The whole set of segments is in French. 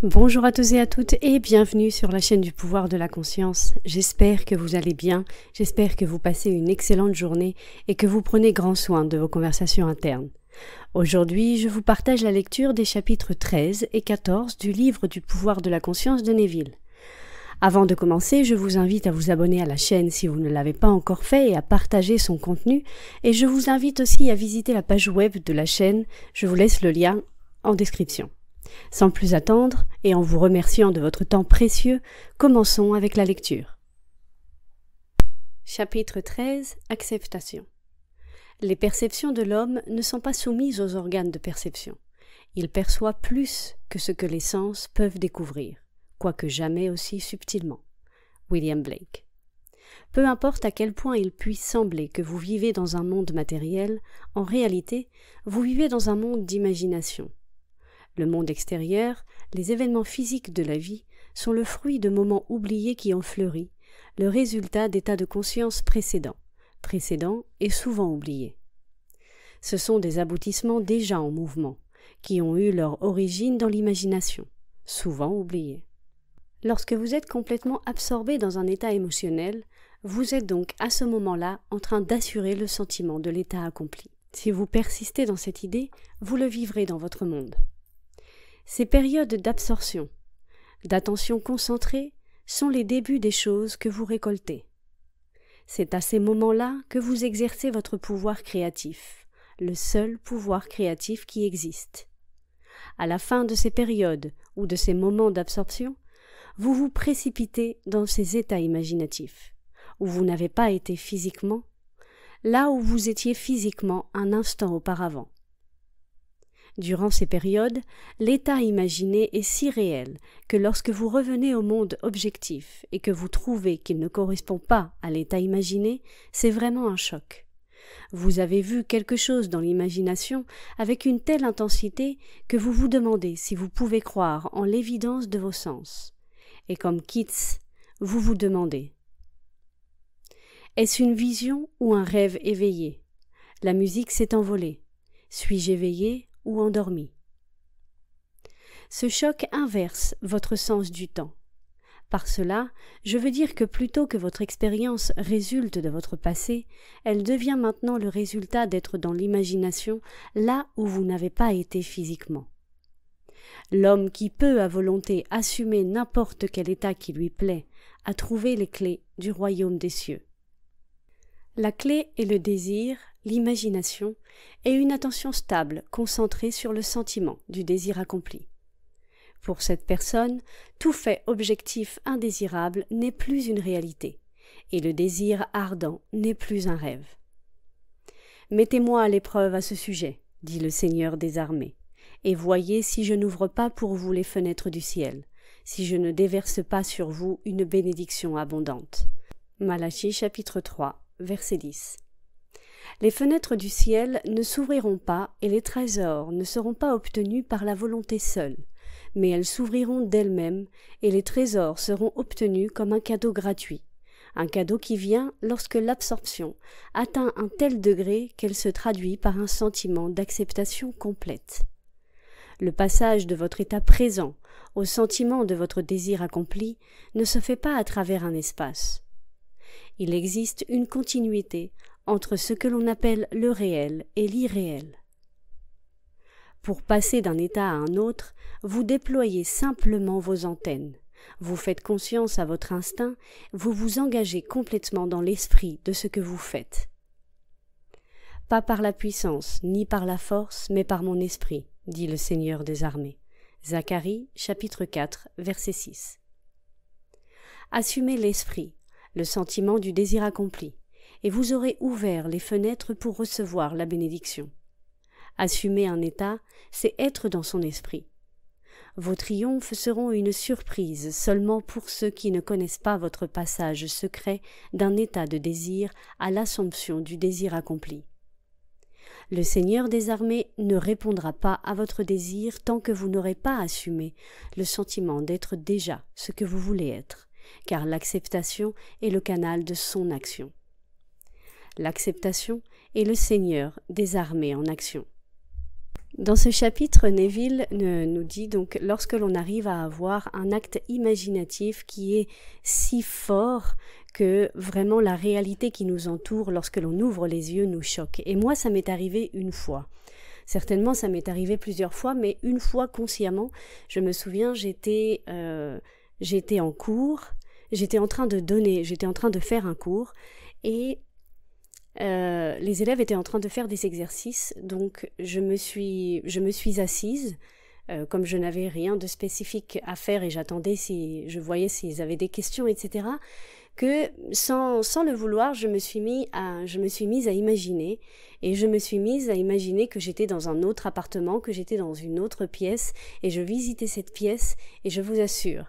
Bonjour à tous et à toutes et bienvenue sur la chaîne du pouvoir de la conscience. J'espère que vous allez bien, j'espère que vous passez une excellente journée et que vous prenez grand soin de vos conversations internes. Aujourd'hui, je vous partage la lecture des chapitres 13 et 14 du livre du pouvoir de la conscience de Neville. Avant de commencer, je vous invite à vous abonner à la chaîne si vous ne l'avez pas encore fait et à partager son contenu, et je vous invite aussi à visiter la page web de la chaîne, je vous laisse le lien en description. Sans plus attendre, et en vous remerciant de votre temps précieux, commençons avec la lecture. Chapitre 13 – Acceptation. Les perceptions de l'homme ne sont pas soumises aux organes de perception. Il perçoit plus que ce que les sens peuvent découvrir, quoique jamais aussi subtilement. William Blake. Peu importe à quel point il puisse sembler que vous vivez dans un monde matériel, en réalité, vous vivez dans un monde d'imagination. Le monde extérieur, les événements physiques de la vie, sont le fruit de moments oubliés qui ont fleuri, le résultat d'états de conscience précédents et souvent oubliés. Ce sont des aboutissements déjà en mouvement, qui ont eu leur origine dans l'imagination, souvent oubliés. Lorsque vous êtes complètement absorbé dans un état émotionnel, vous êtes donc à ce moment-là en train d'assurer le sentiment de l'état accompli. Si vous persistez dans cette idée, vous le vivrez dans votre monde. Ces périodes d'absorption, d'attention concentrée, sont les débuts des choses que vous récoltez. C'est à ces moments-là que vous exercez votre pouvoir créatif, le seul pouvoir créatif qui existe. À la fin de ces périodes ou de ces moments d'absorption, vous vous précipitez dans ces états imaginatifs, où vous n'avez pas été physiquement, là où vous étiez physiquement un instant auparavant. Durant ces périodes, l'état imaginé est si réel que lorsque vous revenez au monde objectif et que vous trouvez qu'il ne correspond pas à l'état imaginé, c'est vraiment un choc. Vous avez vu quelque chose dans l'imagination avec une telle intensité que vous vous demandez si vous pouvez croire en l'évidence de vos sens. Et comme Keats, vous vous demandez: est-ce une vision ou un rêve éveillé? La musique s'est envolée. Suis-je éveillé ou endormi? Ce choc inverse votre sens du temps. Par cela, je veux dire que plutôt que votre expérience résulte de votre passé, elle devient maintenant le résultat d'être dans l'imagination là où vous n'avez pas été physiquement. L'homme qui peut à volonté assumer n'importe quel état qui lui plaît a trouvé les clés du royaume des cieux. La clé est le désir, l'imagination et une attention stable concentrée sur le sentiment du désir accompli. Pour cette personne, tout fait objectif indésirable n'est plus une réalité, et le désir ardent n'est plus un rêve. « Mettez-moi à l'épreuve à ce sujet, dit le Seigneur des armées, et voyez si je n'ouvre pas pour vous les fenêtres du ciel, si je ne déverse pas sur vous une bénédiction abondante. » Malachie chapitre 3, verset 10. Les fenêtres du ciel ne s'ouvriront pas et les trésors ne seront pas obtenus par la volonté seule, mais elles s'ouvriront d'elles-mêmes et les trésors seront obtenus comme un cadeau gratuit, un cadeau qui vient lorsque l'absorption atteint un tel degré qu'elle se traduit par un sentiment d'acceptation complète. Le passage de votre état présent au sentiment de votre désir accompli ne se fait pas à travers un espace. Il existe une continuité entre ce que l'on appelle le réel et l'irréel. Pour passer d'un état à un autre, vous déployez simplement vos antennes, vous faites confiance à votre instinct, vous vous engagez complètement dans l'esprit de ce que vous faites. Pas par la puissance, ni par la force, mais par mon esprit, dit le Seigneur des armées. Zacharie, chapitre 4, verset 6. Assumez l'esprit, le sentiment du désir accompli, et vous aurez ouvert les fenêtres pour recevoir la bénédiction. Assumer un état, c'est être dans son esprit. Vos triomphes seront une surprise seulement pour ceux qui ne connaissent pas votre passage secret d'un état de désir à l'assomption du désir accompli. Le Seigneur des armées ne répondra pas à votre désir tant que vous n'aurez pas assumé le sentiment d'être déjà ce que vous voulez être, car l'acceptation est le canal de son action. L'acceptation est le Seigneur des armées en action. Dans ce chapitre, Neville nous dit donc lorsque l'on arrive à avoir un acte imaginatif qui est si fort que vraiment la réalité qui nous entoure lorsque l'on ouvre les yeux nous choque. Et moi, ça m'est arrivé une fois. Certainement, ça m'est arrivé plusieurs fois, mais une fois consciemment, je me souviens, j'étais en cours, j'étais en train de faire un cours et les élèves étaient en train de faire des exercices, donc je me suis assise, comme je n'avais rien de spécifique à faire et j'attendais je voyais s'ils avaient des questions, etc., que sans le vouloir, je me suis mise à imaginer, et je me suis mise à imaginer que j'étais dans un autre appartement, que j'étais dans une autre pièce, et je visitais cette pièce, et je vous assure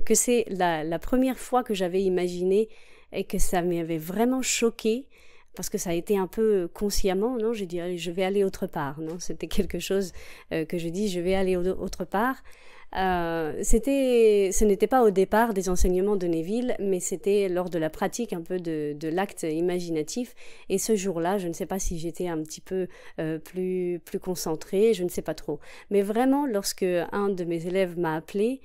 que c'est la première fois que j'avais imaginé et que ça m'avait vraiment choquée, parce que ça a été un peu consciemment, non, j'ai dit allez, je vais aller autre part, non, c'était quelque chose que je dis je vais aller autre part. Ce n'était pas au départ des enseignements de Neville, mais c'était lors de la pratique un peu de l'acte imaginatif, et ce jour-là, je ne sais pas si j'étais un petit peu plus concentrée, je ne sais pas trop, mais vraiment lorsque un de mes élèves m'a appelé,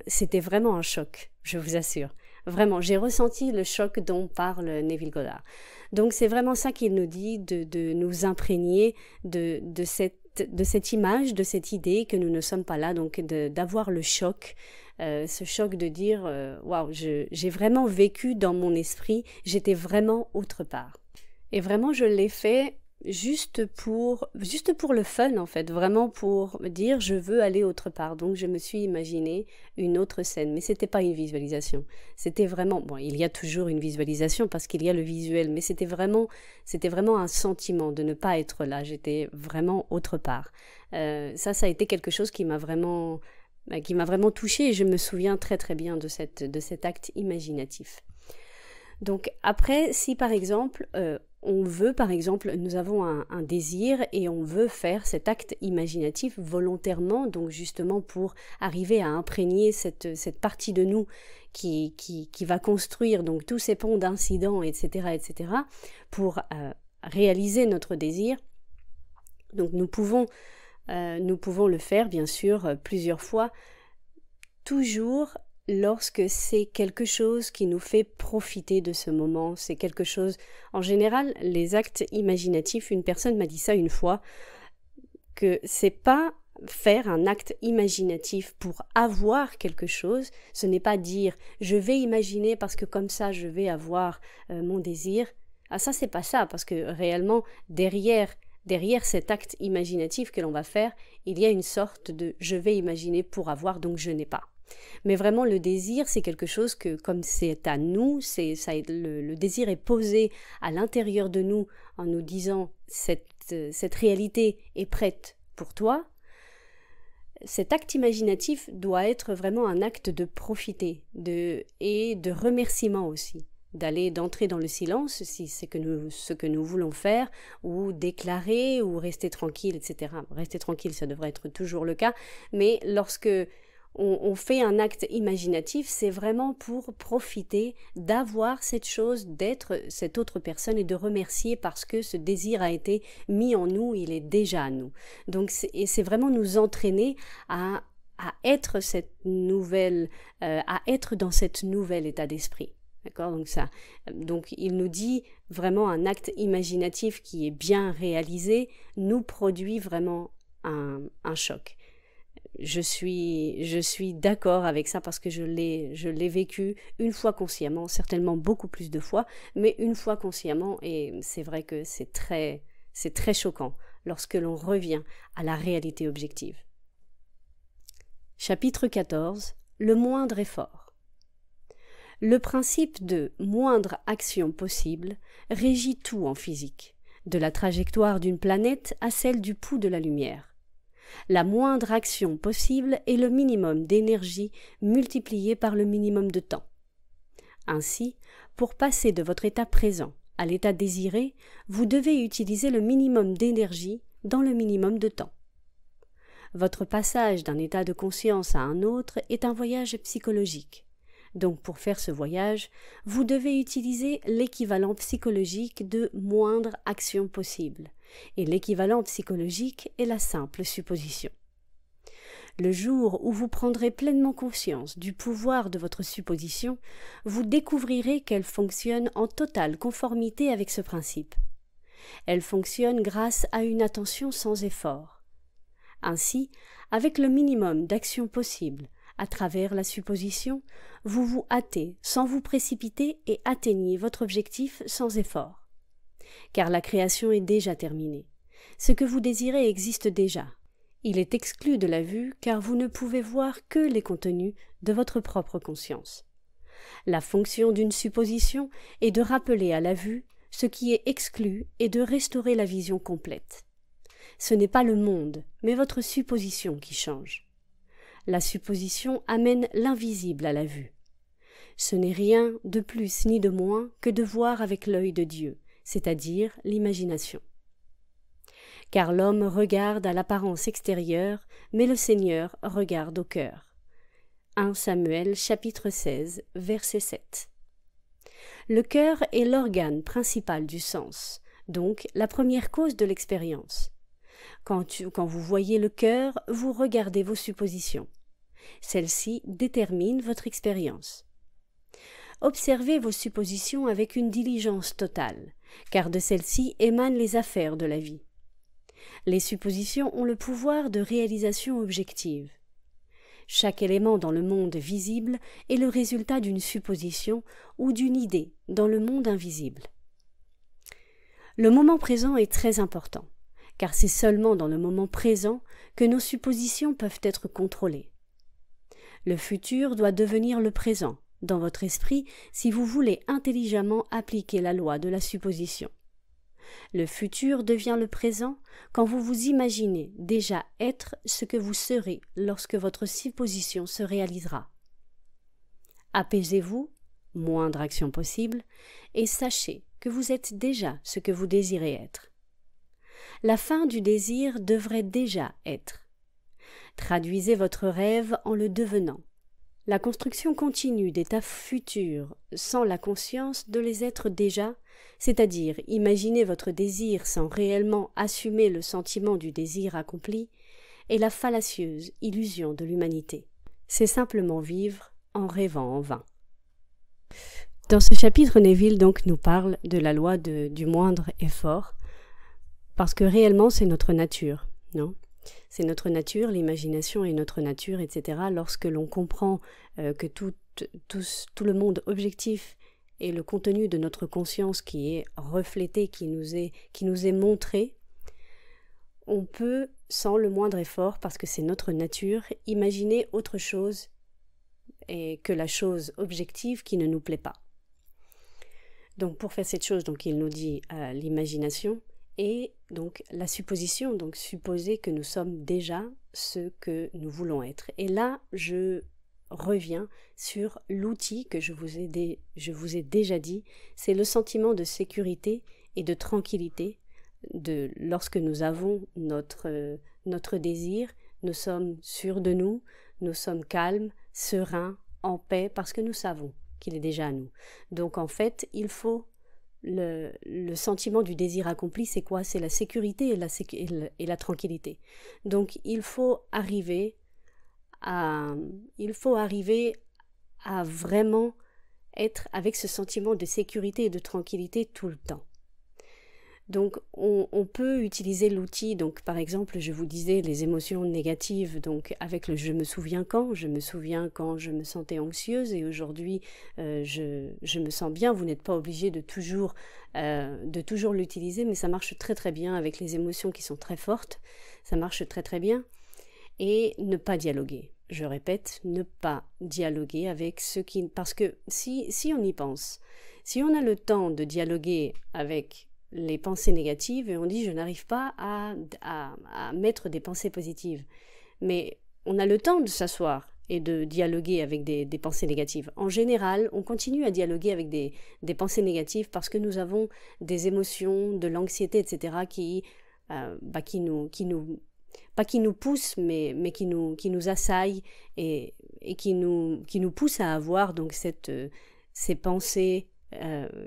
c'était vraiment un choc, je vous assure. Vraiment, j'ai ressenti le choc dont parle Neville Goddard. Donc c'est vraiment ça qu'il nous dit, de nous imprégner de cette image, de cette idée que nous ne sommes pas là, donc d'avoir le choc, ce choc de dire waouh, j'ai vraiment vécu dans mon esprit, j'étais vraiment autre part. Et vraiment je l'ai fait juste pour le fun en fait, vraiment pour me dire je veux aller autre part. Donc je me suis imaginé une autre scène, mais c'était pas une visualisation, c'était vraiment, bon, il y a toujours une visualisation parce qu'il y a le visuel, mais c'était vraiment un sentiment de ne pas être là, j'étais vraiment autre part. Ça a été quelque chose qui m'a vraiment touchée, et je me souviens très très bien de cet acte imaginatif. Donc après, si par exemple nous avons un désir et on veut faire cet acte imaginatif volontairement, donc justement pour arriver à imprégner cette partie de nous qui va construire donc tous ces ponts d'incidents, etc., pour réaliser notre désir. Donc nous pouvons le faire bien sûr plusieurs fois, toujours lorsque c'est quelque chose qui nous fait profiter de ce moment, c'est quelque chose, en général, les actes imaginatifs, une personne m'a dit ça une fois, que c'est pas faire un acte imaginatif pour avoir quelque chose, ce n'est pas dire je vais imaginer parce que comme ça je vais avoir mon désir. Ah ça c'est pas ça, parce que réellement derrière cet acte imaginatif que l'on va faire, il y a une sorte de je vais imaginer pour avoir, donc je n'ai pas. Mais vraiment le désir c'est quelque chose que comme c'est à nous, le désir est posé à l'intérieur de nous en nous disant cette réalité est prête pour toi. Cet acte imaginatif doit être vraiment un acte de profiter et de remerciement aussi, d'entrer dans le silence si c'est ce que nous voulons faire, ou déclarer ou rester tranquille, etc. Rester tranquille, ça devrait être toujours le cas, mais lorsque on fait un acte imaginatif, c'est vraiment pour profiter d'avoir cette chose, d'être cette autre personne et de remercier parce que ce désir a été mis en nous, il est déjà à nous. Donc c'est vraiment nous entraîner à être à être dans cette nouvelle état d'esprit. D'accord, donc il nous dit vraiment un acte imaginatif qui est bien réalisé nous produit vraiment un choc. Je suis d'accord avec ça parce que je l'ai vécu une fois consciemment, certainement beaucoup plus de fois, mais une fois consciemment, et c'est vrai que c'est très choquant lorsque l'on revient à la réalité objective. Chapitre 14. Le moindre effort. Le principe de moindre action possible régit tout en physique, de la trajectoire d'une planète à celle du pouls de la lumière. La moindre action possible est le minimum d'énergie multiplié par le minimum de temps. Ainsi, pour passer de votre état présent à l'état désiré, vous devez utiliser le minimum d'énergie dans le minimum de temps. Votre passage d'un état de conscience à un autre est un voyage psychologique. Donc pour faire ce voyage, vous devez utiliser l'équivalent psychologique de moindre action possible, et l'équivalent psychologique est la simple supposition. Le jour où vous prendrez pleinement conscience du pouvoir de votre supposition, vous découvrirez qu'elle fonctionne en totale conformité avec ce principe. Elle fonctionne grâce à une attention sans effort. Ainsi, avec le minimum d'action possible, à travers la supposition, vous vous hâtez sans vous précipiter et atteignez votre objectif sans effort. Car la création est déjà terminée. Ce que vous désirez existe déjà. Il est exclu de la vue car vous ne pouvez voir que les contenus de votre propre conscience. La fonction d'une supposition est de rappeler à la vue ce qui est exclu et de restaurer la vision complète. Ce n'est pas le monde, mais votre supposition qui change. La supposition amène l'invisible à la vue. Ce n'est rien de plus ni de moins que de voir avec l'œil de Dieu, c'est-à-dire l'imagination. Car l'homme regarde à l'apparence extérieure, mais le Seigneur regarde au cœur. 1 Samuel chapitre 16, verset 7. Le cœur est l'organe principal du sens, donc la première cause de l'expérience. Quand vous voyez le cœur, vous regardez vos suppositions. Celles-ci déterminent votre expérience. Observez vos suppositions avec une diligence totale, car de celles-ci émanent les affaires de la vie. Les suppositions ont le pouvoir de réalisation objective. Chaque élément dans le monde visible est le résultat d'une supposition ou d'une idée dans le monde invisible. Le moment présent est très important, car c'est seulement dans le moment présent que nos suppositions peuvent être contrôlées. Le futur doit devenir le présent, dans votre esprit, si vous voulez intelligemment appliquer la loi de la supposition. Le futur devient le présent quand vous vous imaginez déjà être ce que vous serez lorsque votre supposition se réalisera. Apaisez-vous, moindre action possible, et sachez que vous êtes déjà ce que vous désirez être. La fin du désir devrait déjà être. Traduisez votre rêve en le devenant. La construction continue d'états futurs sans la conscience de les être déjà, c'est-à-dire imaginer votre désir sans réellement assumer le sentiment du désir accompli, est la fallacieuse illusion de l'humanité. C'est simplement vivre en rêvant en vain. Dans ce chapitre, Neville donc nous parle de la loi du moindre effort, parce que réellement c'est notre nature, non ? C'est notre nature, l'imagination est notre nature, etc. Lorsque l'on comprend que tout le monde objectif est le contenu de notre conscience qui est reflété, qui nous est montré, on peut, sans le moindre effort, parce que c'est notre nature, imaginer autre chose que la chose objective qui ne nous plaît pas. Donc pour faire cette chose, donc il nous dit l'imagination, et donc la supposition, donc supposer que nous sommes déjà ce que nous voulons être. Et là, je reviens sur l'outil que je vous ai déjà dit, c'est le sentiment de sécurité et de tranquillité lorsque nous avons notre désir, nous sommes sûrs de nous, nous sommes calmes, sereins, en paix, parce que nous savons qu'il est déjà à nous. Donc en fait, il faut le sentiment du désir accompli, c'est quoi? C'est la sécurité et la tranquillité. Donc il faut arriver à vraiment être avec ce sentiment de sécurité et de tranquillité tout le temps. Donc on peut utiliser l'outil, donc par exemple je vous disais les émotions négatives, donc avec le je me souviens quand je me sentais anxieuse et aujourd'hui je me sens bien. Vous n'êtes pas obligé de toujours l'utiliser, mais ça marche très très bien avec les émotions qui sont très fortes, ça marche très très bien. Et ne pas dialoguer, je répète, ne pas dialoguer avec ceux qui... Parce que si on y pense, si on a le temps de dialoguer avec les pensées négatives et on dit je n'arrive pas à mettre des pensées positives, mais on a le temps de s'asseoir et de dialoguer avec des pensées négatives. En général, on continue à dialoguer avec des pensées négatives parce que nous avons des émotions, de l'anxiété, etc. qui nous poussent, mais qui nous assaillent et qui nous poussent à avoir donc ces pensées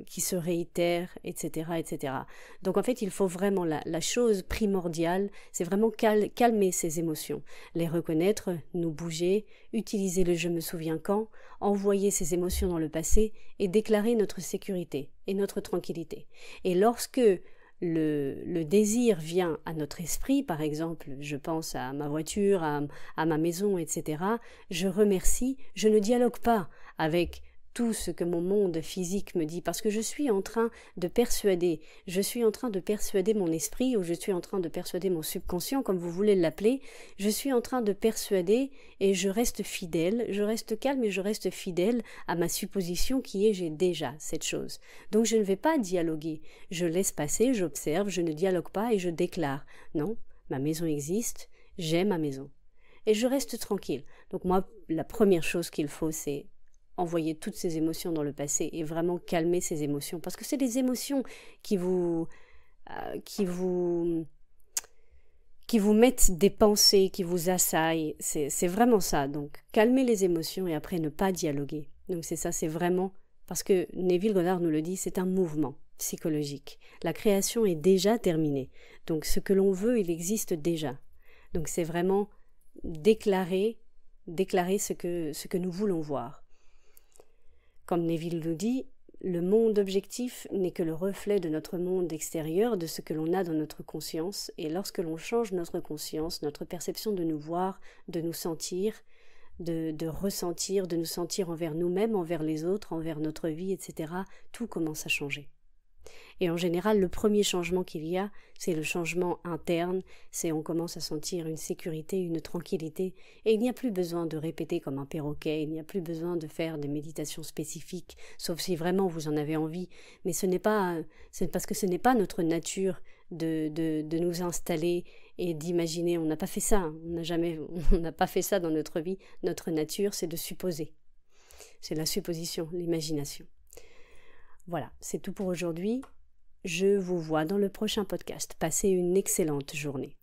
qui se réitèrent, etc., etc. Donc en fait, il faut vraiment, la chose primordiale, c'est vraiment calmer ces émotions, les reconnaître, nous bouger, utiliser le « je me souviens quand », envoyer ces émotions dans le passé et déclarer notre sécurité et notre tranquillité. Et lorsque le désir vient à notre esprit, par exemple, je pense à ma voiture, à ma maison, etc., je remercie, je ne dialogue pas avec tout ce que mon monde physique me dit, parce que je suis en train de persuader mon esprit, ou je suis en train de persuader mon subconscient, comme vous voulez l'appeler, je suis en train de persuader et je reste fidèle, je reste calme et je reste fidèle à ma supposition qui est j'ai déjà cette chose. Donc je ne vais pas dialoguer, je laisse passer, j'observe, je ne dialogue pas et je déclare, non, ma maison existe, j'ai ma maison. Et je reste tranquille. Donc moi, la première chose qu'il faut, c'est envoyer toutes ces émotions dans le passé et vraiment calmer ces émotions, parce que c'est les émotions qui vous mettent des pensées, qui vous assaillent, c'est vraiment ça. Donc calmer les émotions et après ne pas dialoguer. Donc c'est ça, c'est vraiment, parce que Neville Goddard nous le dit, c'est un mouvement psychologique. La création est déjà terminée, donc ce que l'on veut, il existe déjà. Donc c'est vraiment déclarer ce que nous voulons voir. Comme Neville nous dit, le monde objectif n'est que le reflet de notre monde extérieur, de ce que l'on a dans notre conscience, et lorsque l'on change notre conscience, notre perception de nous voir, de nous sentir, de ressentir, de nous sentir envers nous-mêmes, envers les autres, envers notre vie, etc., tout commence à changer. Et en général, le premier changement qu'il y a, c'est le changement interne, c'est on commence à sentir une sécurité, une tranquillité, et il n'y a plus besoin de répéter comme un perroquet, il n'y a plus besoin de faire des méditations spécifiques, sauf si vraiment vous en avez envie, mais c'est parce que ce n'est pas notre nature de nous installer et d'imaginer, on n'a pas fait ça, on n'a pas fait ça dans notre vie, notre nature c'est de supposer, c'est la supposition, l'imagination. Voilà, c'est tout pour aujourd'hui. Je vous vois dans le prochain podcast. Passez une excellente journée.